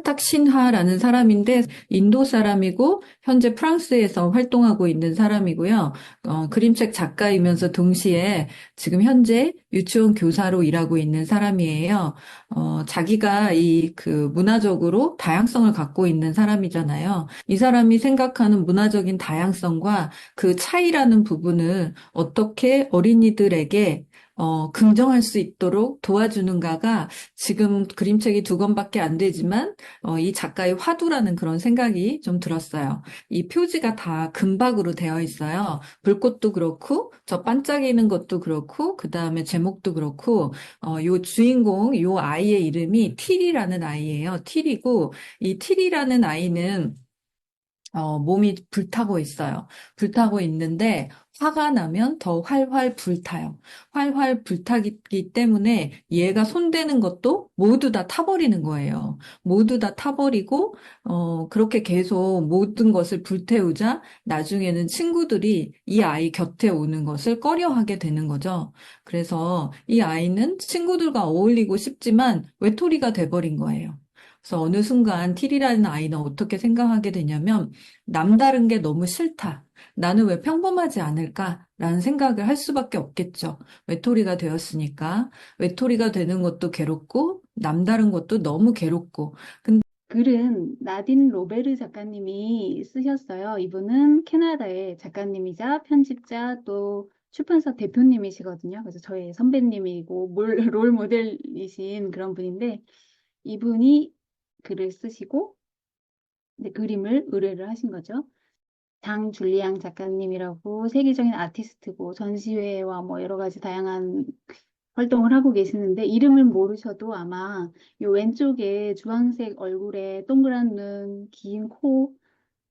파탁 신하라는 사람인데 인도 사람이고 현재 프랑스에서 활동하고 있는 사람이고요. 그림책 작가이면서 동시에 지금 현재 유치원 교사로 일하고 있는 사람이에요. 자기가 그 문화적으로 다양성을 갖고 있는 사람이잖아요. 이 사람이 생각하는 문화적인 다양성과 그 차이라는 부분을 어떻게 어린이들에게 긍정할 수 있도록 도와주는가가 지금 그림책이 2권밖에 안 되지만 이 작가의 화두라는 그런 생각이 좀 들었어요. 이 표지가 다 금박으로 되어 있어요. 불꽃도 그렇고 저 반짝이는 것도 그렇고 그 다음에 제목도 그렇고 요 주인공 요 아이의 이름이 틸이라는 아이예요. 틸이고 이 틸이라는 아이는 몸이 불타고 있어요. 불타고 있는데 화가 나면 더 활활 불타요. 활활 불타기 때문에 얘가 손대는 것도 모두 다 타버리는 거예요. 모두 다 타버리고 그렇게 계속 모든 것을 불태우자 나중에는 친구들이 이 아이 곁에 오는 것을 꺼려하게 되는 거죠. 그래서 이 아이는 친구들과 어울리고 싶지만 외톨이가 돼버린 거예요. 그래서 어느 순간 틸이라는 아이는 어떻게 생각하게 되냐면 남다른 게 너무 싫다. 나는 왜 평범하지 않을까라는 생각을 할 수밖에 없겠죠. 외톨이가 되었으니까. 외톨이가 되는 것도 괴롭고, 남다른 것도 너무 괴롭고. 글은 나딘 로베르 작가님이 쓰셨어요. 이분은 캐나다의 작가님이자 편집자 또 출판사 대표님이시거든요. 그래서 저의 선배님이고 롤 모델이신 그런 분인데 이분이 글을 쓰시고 그림을 의뢰를 하신 거죠. 장 줄리앙 작가님이라고 세계적인 아티스트고 전시회와 뭐 여러 가지 다양한 활동을 하고 계시는데 이름을 모르셔도 아마 요 왼쪽에 주황색 얼굴에 동그란 눈, 긴 코,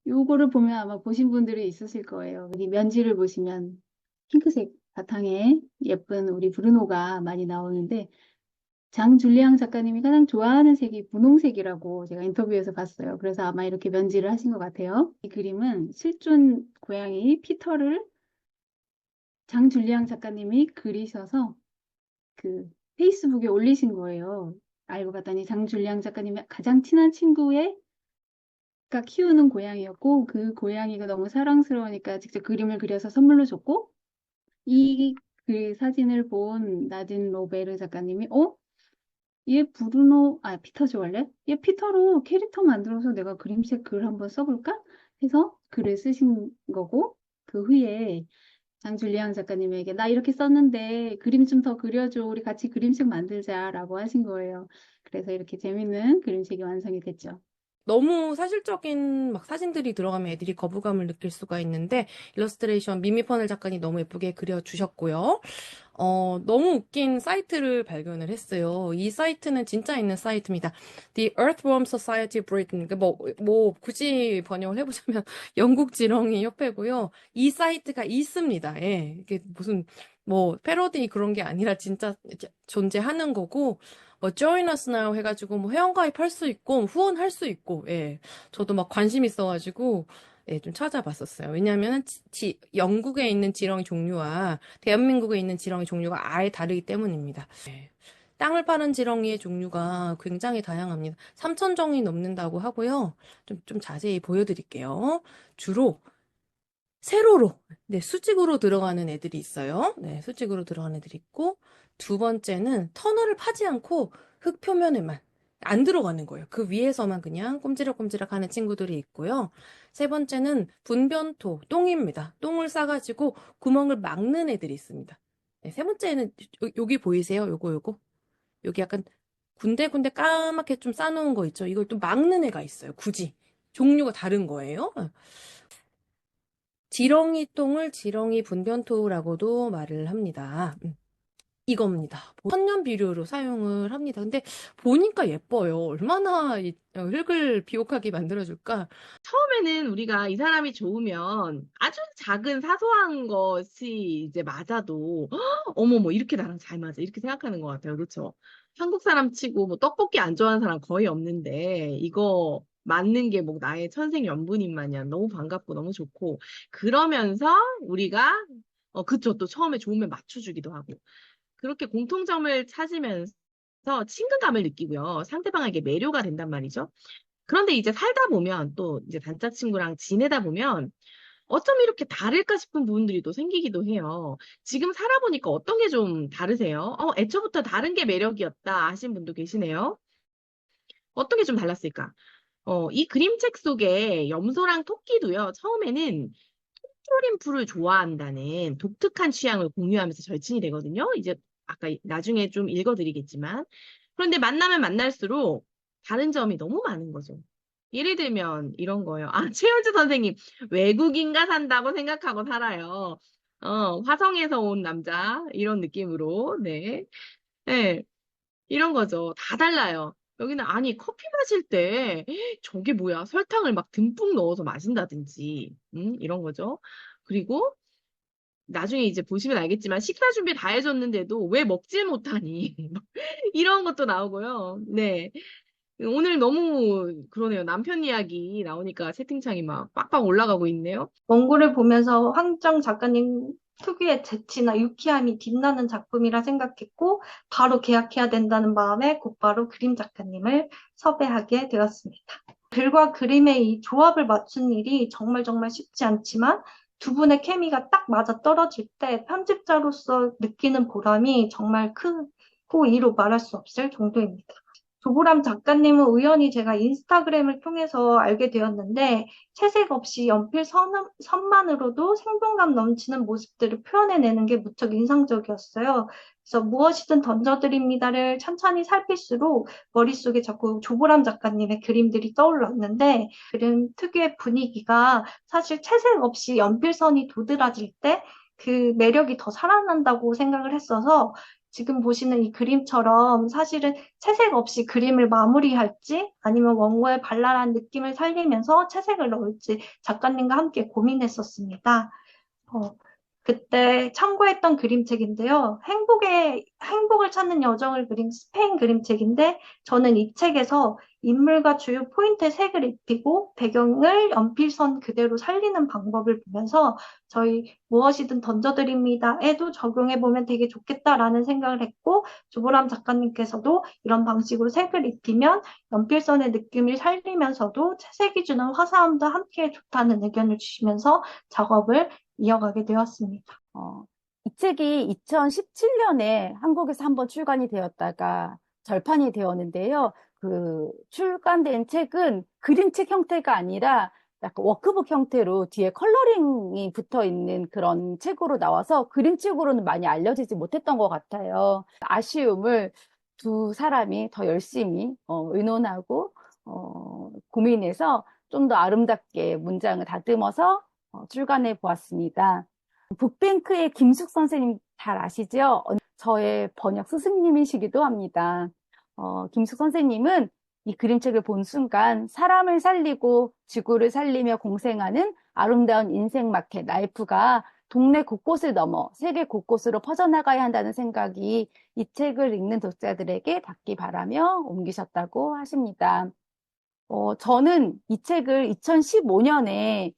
요거를 보면 아마 보신 분들이 있으실 거예요. 여기 면지를 보시면 핑크색 바탕에 예쁜 우리 브루노가 많이 나오는데 장 줄리앙 작가님이 가장 좋아하는 색이 분홍색이라고 제가 인터뷰에서 봤어요. 그래서 아마 이렇게 면지를 하신 것 같아요. 이 그림은 실존 고양이 피터를 장 줄리앙 작가님이 그리셔서 그 페이스북에 올리신 거예요. 알고 봤더니 장줄리앙 작가님의 가장 친한 친구가 키우는 고양이였고 그 고양이가 너무 사랑스러우니까 직접 그림을 그려서 선물로 줬고 이 그 사진을 본 나딘 로베르 작가님이 얘 피터죠 원래? 얘 피터로 캐릭터 만들어서 내가 그림책 글 한번 써볼까? 해서 글을 쓰신 거고 그 후에 장줄리앙 작가님에게 나 이렇게 썼는데 그림 좀 더 그려줘. 우리 같이 그림책 만들자라고 하신 거예요. 그래서 이렇게 재밌는 그림책이 완성이 됐죠. 너무 사실적인 막 사진들이 들어가면 애들이 거부감을 느낄 수가 있는데 일러스트레이션 미미퍼널 작가님 너무 예쁘게 그려주셨고요. 너무 웃긴 사이트를 발견을 했어요. 이 사이트는 진짜 있는 사이트입니다. The Earthworm Society Britain. 굳이 번역을 해보자면 영국 지렁이 협회고요. 이 사이트가 있습니다. 예. 이게 무슨, 패러디 그런 게 아니라 진짜 존재하는 거고, Join Us Now 해가지고, 회원가입할 수 있고, 후원할 수 있고, 예. 저도 막 관심 있어가지고, 예, 좀 찾아봤었어요. 왜냐하면 영국에 있는 지렁이 종류와 대한민국에 있는 지렁이 종류가 아예 다르기 때문입니다. 네. 땅을 파는 지렁이의 종류가 굉장히 다양합니다. 3,000종이 넘는다고 하고요. 좀 자세히 보여드릴게요. 주로 세로로, 네, 수직으로 들어가는 애들이 있어요. 네, 수직으로 들어가는 애들이 있고, 두 번째는 터널을 파지 않고 흙 표면에만 안 들어가는 거예요. 그 위에서만 그냥 꼼지락꼼지락 하는 친구들이 있고요. 세 번째는 분변토, 똥입니다. 똥을 싸가지고 구멍을 막는 애들이 있습니다. 네, 세 번째는 여기 보이세요? 요거. 여기 약간 군데군데 까맣게 좀 싸놓은 거 있죠? 이걸 또 막는 애가 있어요. 굳이. 종류가 다른 거예요. 지렁이 똥을 지렁이 분변토라고도 말을 합니다. 이겁니다. 천연 비료로 사용을 합니다. 근데 보니까 예뻐요. 얼마나 흙을 비옥하게 만들어줄까? 처음에는 우리가 이 사람이 좋으면 아주 작은 사소한 것이 이제 맞아도 어머머 이렇게 나랑 잘 맞아 이렇게 생각하는 것 같아요. 그렇죠? 한국 사람 치고 뭐 떡볶이 안 좋아하는 사람 거의 없는데 이거 맞는 게 뭐 나의 천생연분인 마냥 너무 반갑고 너무 좋고 그러면서 우리가 그쵸 또 처음에 좋으면 맞춰주기도 하고 그렇게 공통점을 찾으면서 친근감을 느끼고요. 상대방에게 매료가 된단 말이죠. 그런데 이제 살다 보면 또 이제 단짝 친구랑 지내다 보면 어쩜 이렇게 다를까 싶은 부분들이 또 생기기도 해요. 지금 살아보니까 어떤 게 좀 다르세요? 애초부터 다른 게 매력이었다 하신 분도 계시네요. 어떤 게 좀 달랐을까? 이 그림책 속에 염소랑 토끼도요, 처음에는 푸른풀을 좋아한다는 독특한 취향을 공유하면서 절친이 되거든요. 이제 아까 나중에 좀 읽어드리겠지만. 그런데 만나면 만날수록 다른 점이 너무 많은 거죠. 예를 들면 이런 거예요. 아, 최현주 선생님, 외국인가 산다고 생각하고 살아요. 화성에서 온 남자, 이런 느낌으로, 네. 네. 이런 거죠. 다 달라요. 여기는 아니 커피 마실 때 저게 뭐야 설탕을 막 듬뿍 넣어서 마신다든지 이런 거죠. 그리고 나중에 이제 보시면 알겠지만 식사 준비 다 해줬는데도 왜 먹질 못하니 이런 것도 나오고요. 네. 오늘 너무 그러네요. 남편 이야기 나오니까 채팅창이 막 빡빡 올라가고 있네요. 원고를 보면서 황정 작가님 특유의 재치나 유쾌함이 빛나는 작품이라 생각했고 바로 계약해야 된다는 마음에 곧바로 그림 작가님을 섭외하게 되었습니다. 글과 그림의 이 조합을 맞춘 일이 정말 정말 쉽지 않지만 두 분의 케미가 딱 맞아 떨어질 때 편집자로서 느끼는 보람이 정말 크고 이로 말할 수 없을 정도입니다. 조보람 작가님은 우연히 제가 인스타그램을 통해서 알게 되었는데 채색 없이 연필 선만으로도 생동감 넘치는 모습들을 표현해내는 게 무척 인상적이었어요. 그래서 무엇이든 던져드립니다를 천천히 살필수록 머릿속에 자꾸 조보람 작가님의 그림들이 떠올랐는데 그림 특유의 분위기가 사실 채색 없이 연필선이 도드라질 때 그 매력이 더 살아난다고 생각을 했어서 지금 보시는 이 그림처럼 사실은 채색 없이 그림을 마무리할지 아니면 원고의 발랄한 느낌을 살리면서 채색을 넣을지 작가님과 함께 고민했었습니다. 그때 참고했던 그림책인데요. 행복을 찾는 여정을 그린 스페인 그림책인데 저는 이 책에서 인물과 주요 포인트에 색을 입히고 배경을 연필선 그대로 살리는 방법을 보면서 저희 무엇이든 던져드립니다에도 적용해보면 되게 좋겠다라는 생각을 했고 조보람 작가님께서도 이런 방식으로 색을 입히면 연필선의 느낌을 살리면서도 채색이 주는 화사함도 함께 좋다는 의견을 주시면서 작업을 이어가게 되었습니다. 이 책이 2017년에 한국에서 한번 출간이 되었다가 절판이 되었는데요. 그 출간된 책은 그림책 형태가 아니라 약간 워크북 형태로 뒤에 컬러링이 붙어 있는 그런 책으로 나와서 그림책으로는 많이 알려지지 못했던 것 같아요. 아쉬움을 두 사람이 더 열심히 의논하고 고민해서 좀 더 아름답게 문장을 다듬어서 출간해 보았습니다. 북뱅크의 김숙 선생님 잘 아시죠? 저의 번역 스승님이시기도 합니다. 김숙 선생님은 이 그림책을 본 순간 사람을 살리고 지구를 살리며 공생하는 아름다운 인생 마켓 라이프가 동네 곳곳을 넘어 세계 곳곳으로 퍼져나가야 한다는 생각이 이 책을 읽는 독자들에게 닿기 바라며 옮기셨다고 하십니다. 저는 이 책을 2015년에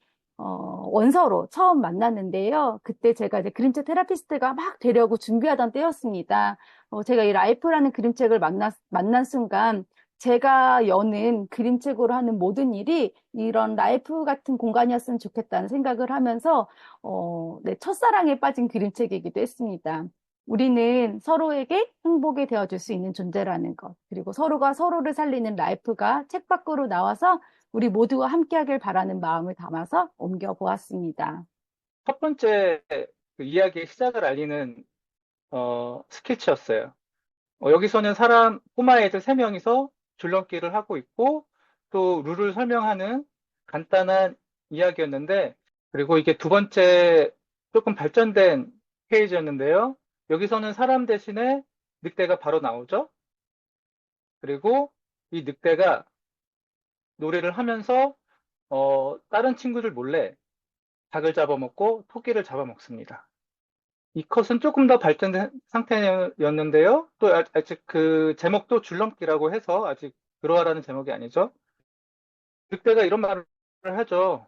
원서로 처음 만났는데요. 그때 제가 이제 그림책 테라피스트가 막 되려고 준비하던 때였습니다. 제가 이 라이프라는 그림책을 만난 순간 제가 여는 그림책으로 하는 모든 일이 이런 라이프 같은 공간이었으면 좋겠다는 생각을 하면서 네, 첫사랑에 빠진 그림책이기도 했습니다. 우리는 서로에게 행복이 되어줄 수 있는 존재라는 것, 그리고 서로가 서로를 살리는 라이프가 책 밖으로 나와서 우리 모두와 함께하길 바라는 마음을 담아서 옮겨보았습니다. 첫 번째 그 이야기의 시작을 알리는 스케치였어요. 여기서는 꼬마 애들 3명이서 줄넘기를 하고 있고 또 룰을 설명하는 간단한 이야기였는데 그리고 이게 두 번째 조금 발전된 페이지였는데요. 여기서는 사람 대신에 늑대가 바로 나오죠. 그리고 이 늑대가 노래를 하면서 다른 친구들 몰래 닭을 잡아먹고 토끼를 잡아먹습니다. 이 컷은 조금 더 발전된 상태였는데요. 또 아직 그 제목도 줄넘기라고 해서 아직 그러하라는 제목이 아니죠. 늑대가 이런 말을 하죠.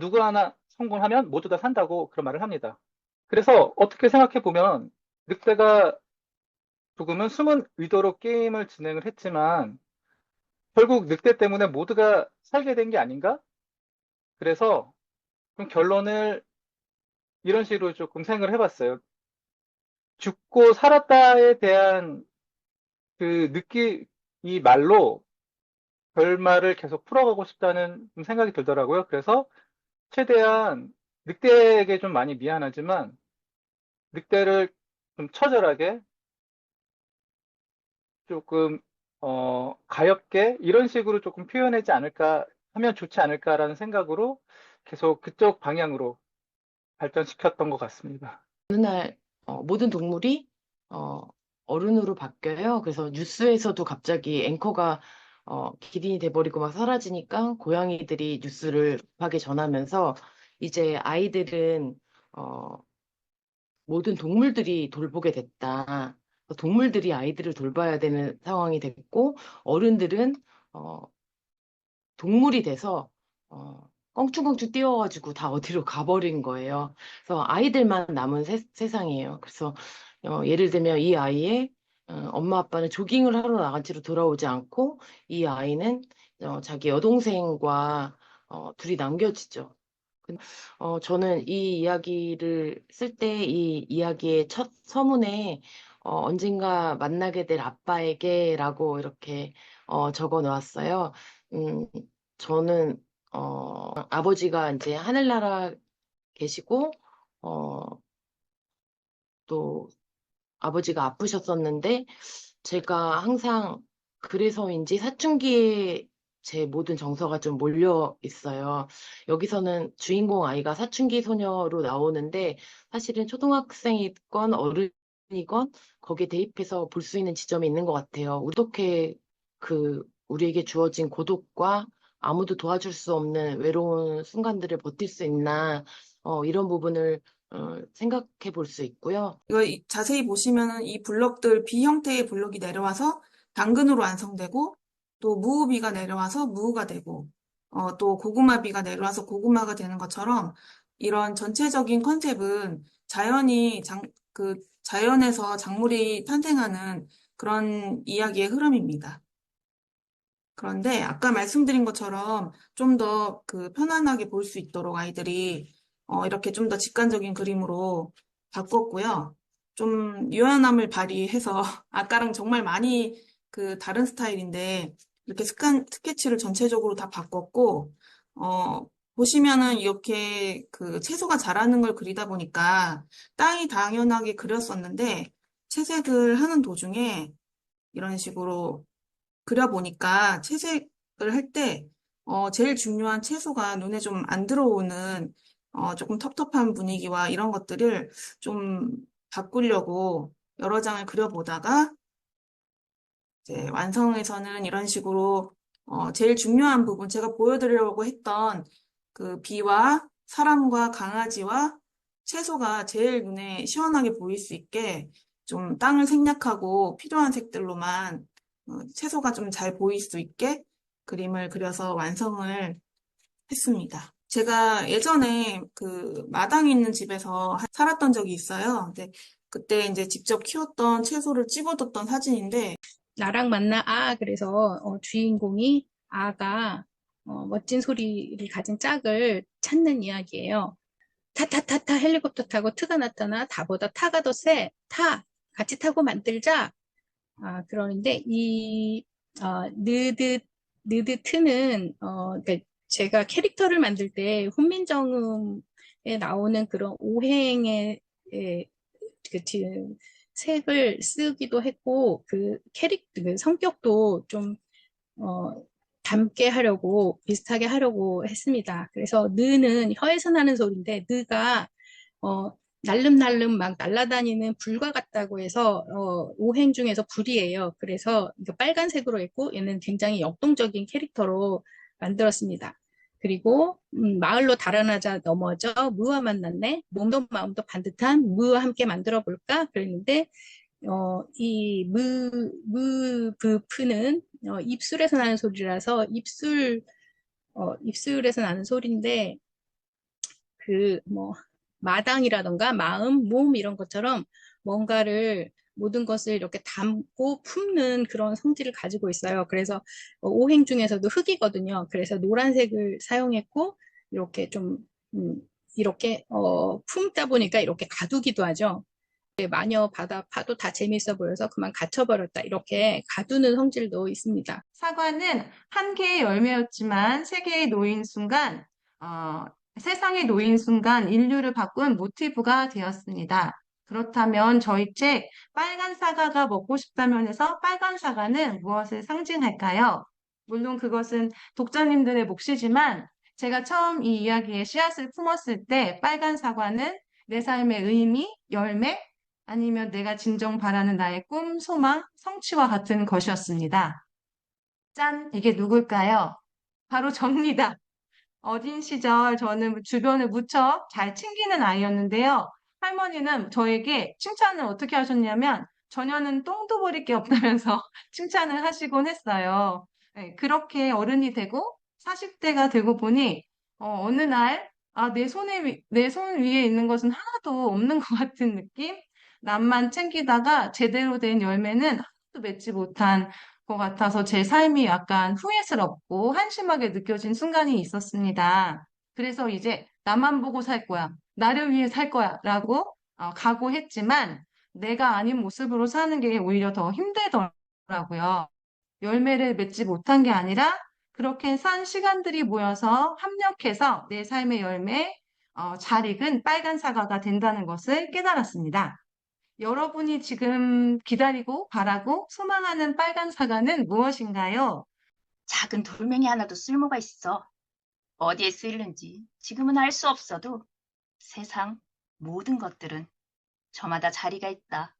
누구 하나 성공하면 모두 다 산다고 그런 말을 합니다. 그래서 어떻게 생각해 보면 늑대가 조금은 숨은 의도로 게임을 진행을 했지만 결국 늑대 때문에 모두가 살게 된 게 아닌가? 그래서 좀 결론을 이런 식으로 조금 생각을 해봤어요. 죽고 살았다에 대한 이 말로 결말을 계속 풀어가고 싶다는 좀 생각이 들더라고요. 그래서 최대한 늑대에게 좀 많이 미안하지만 늑대를 좀 처절하게 조금 가엽게 이런 식으로 조금 표현하지 않을까 하면 좋지 않을까라는 생각으로 계속 그쪽 방향으로 발전시켰던 것 같습니다. 어느 날 모든 동물이 어, 어른으로 바뀌어요. 그래서 뉴스에서도 갑자기 앵커가 기린이 돼버리고 막 사라지니까 고양이들이 뉴스를 급하게 전하면서 이제 아이들은 모든 동물들이 돌보게 됐다. 동물들이 아이들을 돌봐야 되는 상황이 됐고 어른들은 어, 동물이 돼서 껑충껑충 뛰어가지고 다 어디로 가버린 거예요. 그래서 아이들만 남은 세상이에요. 그래서 예를 들면 이 아이의 엄마 아빠는 조깅을 하러 나간 채로 돌아오지 않고 이 아이는 자기 여동생과 둘이 남겨지죠. 저는 이 이야기를 쓸 때 이 이야기의 첫 서문에 언젠가 만나게 될 아빠에게라고 이렇게 적어 놓았어요. 음, 저는 아버지가 이제 하늘나라 계시고 또 아버지가 아프셨었는데 제가 항상 그래서인지 사춘기에 제 모든 정서가 좀 몰려 있어요. 여기서는 주인공 아이가 사춘기 소녀로 나오는데 사실은 초등학생이건 어른이건 거기에 대입해서 볼 수 있는 지점이 있는 것 같아요. 어떻게 우리에게 주어진 고독과 아무도 도와줄 수 없는 외로운 순간들을 버틸 수 있나 이런 부분을 생각해 볼 수 있고요. 이거 자세히 보시면은 이 블럭들 B 형태의 블럭이 내려와서 당근으로 완성되고 또 무우비가 내려와서 무우가 되고 또 고구마비가 내려와서 고구마가 되는 것처럼 이런 전체적인 컨셉은 자연에서 작물이 탄생하는 그런 이야기의 흐름입니다. 그런데 아까 말씀드린 것처럼 좀 더 편안하게 볼 수 있도록 아이들이 이렇게 좀 더 직관적인 그림으로 바꿨고요. 좀 유연함을 발휘해서 아까랑 정말 많이 다른 스타일인데 이렇게 스케치를 전체적으로 다 바꿨고 보시면은 이렇게 채소가 자라는 걸 그리다 보니까 땅이 당연하게 그렸었는데 채색을 하는 도중에 이런 식으로 그려보니까 채색을 할 때, 제일 중요한 채소가 눈에 좀 안 들어오는, 조금 텁텁한 분위기와 이런 것들을 좀 바꾸려고 여러 장을 그려보다가, 이제 완성에서는 이런 식으로, 제일 중요한 부분, 제가 보여드리려고 했던 비와 사람과 강아지와 채소가 제일 눈에 시원하게 보일 수 있게 좀 땅을 생략하고 필요한 색들로만 채소가 좀 잘 보일 수 있게 그림을 그려서 완성을 했습니다. 제가 예전에 마당에 있는 집에서 살았던 적이 있어요. 근데 그때 이제 직접 키웠던 채소를 찍어뒀던 사진인데 나랑 만나 그래서 주인공이 아가 멋진 소리를 가진 짝을 찾는 이야기예요. 타타타타 헬리콥터 타고 트가 나타나 다보다 타가 더 세. 타 같이 타고 만들자. 그러는데 느드 트는 그러니까 제가 캐릭터를 만들 때 훈민정음에 나오는 그런 오행의 색을 쓰기도 했고 그 성격도 좀 닮게 하려고 비슷하게 하려고 했습니다. 그래서 느는 혀에서 나는 소리인데 느가 날름날름 막 날아다니는 불과 같다고 해서 오행 중에서 불이에요. 그래서 이거 빨간색으로 했고 얘는 굉장히 역동적인 캐릭터로 만들었습니다. 그리고 마을로 달아나자 넘어져 무와 만났네. 몸도 마음도 반듯한 무와 함께 만들어 볼까? 그랬는데 이 무브프는 입술에서 나는 소리라서 입술에서 나는 소리인데 마당이라던가 마음, 몸 이런 것처럼 뭔가를 모든 것을 이렇게 담고 품는 그런 성질을 가지고 있어요. 그래서 오행 중에서도 흙이거든요. 그래서 노란색을 사용했고 이렇게 좀 이렇게 품다 보니까 이렇게 가두기도 하죠. 마녀 봐도 다 재밌어 보여서 그만 갇혀버렸다. 이렇게 가두는 성질도 있습니다. 사과는 한 개의 열매였지만 세 개의 놓인 순간, 세상에 놓인 순간 인류를 바꾼 모티브가 되었습니다. 그렇다면 저희 책 빨간 사과가 먹고 싶다면에서 빨간 사과는 무엇을 상징할까요? 물론 그것은 독자님들의 몫이지만 제가 처음 이 이야기의 씨앗을 품었을 때 빨간 사과는 내 삶의 의미, 열매, 아니면 내가 진정 바라는 나의 꿈, 소망, 성취와 같은 것이었습니다. 짠! 이게 누굴까요? 바로 접니다. 어린 시절 저는 주변을 무척 잘 챙기는 아이였는데요. 할머니는 저에게 칭찬을 어떻게 하셨냐면 전혀는 똥도 버릴 게 없다면서 칭찬을 하시곤 했어요. 네, 그렇게 어른이 되고 40대가 되고 보니 어느 날 내 손 위에 있는 것은 하나도 없는 것 같은 느낌? 남만 챙기다가 제대로 된 열매는 하나도 맺지 못한 것 같아서 제 삶이 약간 후회스럽고 한심하게 느껴진 순간이 있었습니다. 그래서 이제 나만 보고 살 거야. 나를 위해 살 거야. 라고 각오했지만 내가 아닌 모습으로 사는 게 오히려 더 힘들더라고요. 열매를 맺지 못한 게 아니라 그렇게 산 시간들이 모여서 합력해서 내 삶의 열매, 잘 익은 빨간 사과가 된다는 것을 깨달았습니다. 여러분이 지금 기다리고 바라고 소망하는 빨간 사과는 무엇인가요? 작은 돌멩이 하나도 쓸모가 있어. 어디에 쓰이는지 지금은 알 수 없어도 세상 모든 것들은 저마다 자리가 있다.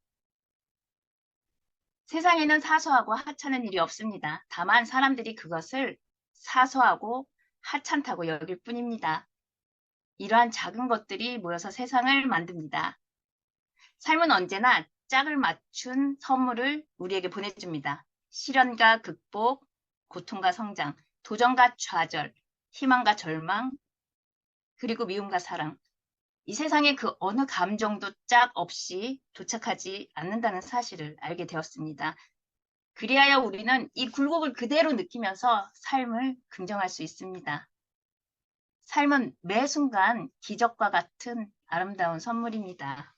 세상에는 사소하고 하찮은 일이 없습니다. 다만 사람들이 그것을 사소하고 하찮다고 여길 뿐입니다. 이러한 작은 것들이 모여서 세상을 만듭니다. 삶은 언제나 짝을 맞춘 선물을 우리에게 보내줍니다. 시련과 극복, 고통과 성장, 도전과 좌절, 희망과 절망, 그리고 미움과 사랑. 이 세상에 그 어느 감정도 짝 없이 도착하지 않는다는 사실을 알게 되었습니다. 그리하여 우리는 이 굴곡을 그대로 느끼면서 삶을 긍정할 수 있습니다. 삶은 매 순간 기적과 같은 아름다운 선물입니다.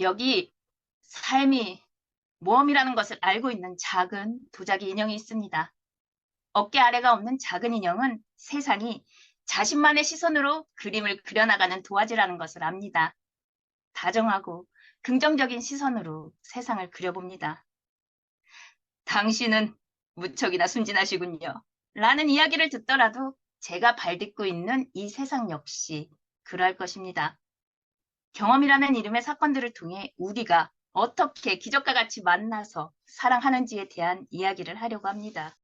여기 삶이 모험이라는 것을 알고 있는 작은 도자기 인형이 있습니다. 어깨 아래가 없는 작은 인형은 세상이 자신만의 시선으로 그림을 그려나가는 도화지라는 것을 압니다. 다정하고 긍정적인 시선으로 세상을 그려봅니다. 당신은 무척이나 순진하시군요. 라는 이야기를 듣더라도 제가 발딛고 있는 이 세상 역시 그러할 것입니다. 경험이라는 이름의 사건들을 통해 우리가 어떻게 기적과 같이 만나서 사랑하는지에 대한 이야기를 하려고 합니다.